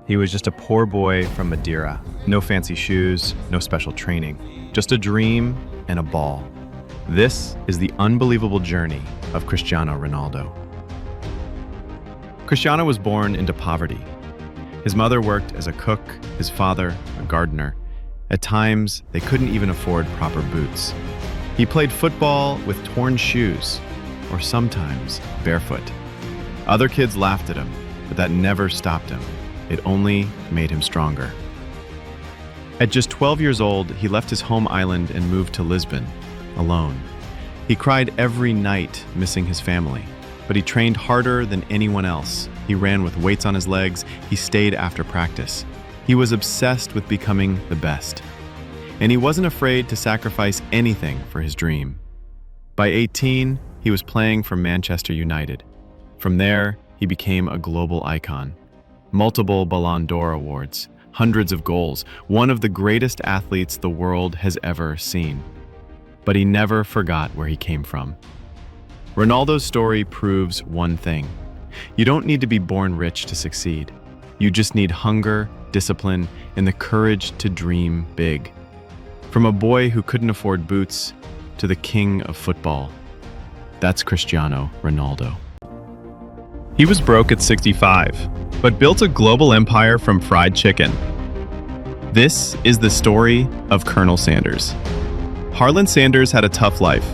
He was just a poor boy from Madeira. No fancy shoes, no special training. Just a dream and a ball. This is the unbelievable journey of Cristiano Ronaldo. Cristiano was born into poverty. His mother worked as a cook, his father a gardener. At times, they couldn't even afford proper boots. He played football with torn shoes, or sometimes barefoot. Other kids laughed at him, but that never stopped him. It only made him stronger. At just 12 years old, he left his home island and moved to Lisbon, alone. He cried every night, missing his family, but he trained harder than anyone else. He ran with weights on his legs. He stayed after practice. He was obsessed with becoming the best. And he wasn't afraid to sacrifice anything for his dream. By 18, he was playing for Manchester United. From there, he became a global icon. Multiple Ballon d'Or awards, hundreds of goals, one of the greatest athletes the world has ever seen. But he never forgot where he came from. Ronaldo's story proves one thing. You don't need to be born rich to succeed. You just need hunger, discipline, and the courage to dream big. From a boy who couldn't afford boots to the king of football. That's Cristiano Ronaldo. He was broke at 65, but built a global empire from fried chicken. This is the story of Colonel Sanders. Harlan Sanders had a tough life.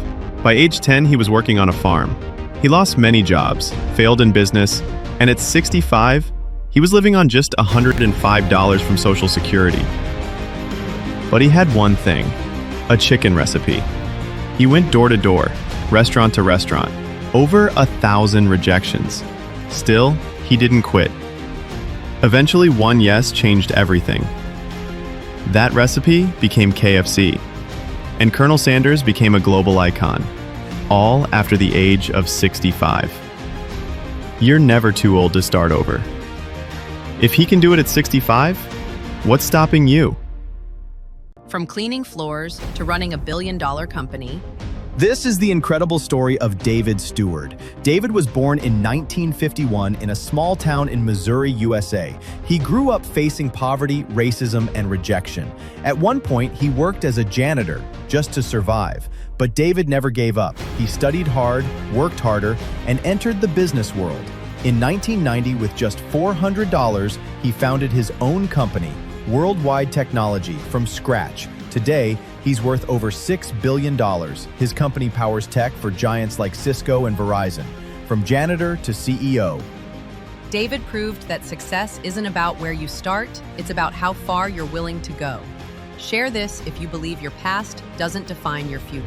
By age 10, he was working on a farm. He lost many jobs, failed in business, and at 65, he was living on just $105 from Social Security. But he had one thing, a chicken recipe. He went door to door, restaurant to restaurant, over 1,000 rejections. Still, he didn't quit. Eventually, one yes changed everything. That recipe became KFC, and Colonel Sanders became a global icon, all after the age of 65. You're never too old to start over. If he can do it at 65, what's stopping you? From cleaning floors to running a billion-dollar company. This is the incredible story of David Steward. David was born in 1951 in a small town in Missouri, USA. He grew up facing poverty, racism, and rejection. At one point, he worked as a janitor just to survive. But David never gave up. He studied hard, worked harder, and entered the business world. In 1990, with just $400, he founded his own company, Worldwide Technology, from scratch. Today, he's worth over $6 billion. His company powers tech for giants like Cisco and Verizon. From janitor to CEO. David proved that success isn't about where you start, it's about how far you're willing to go. Share this if you believe your past doesn't define your future.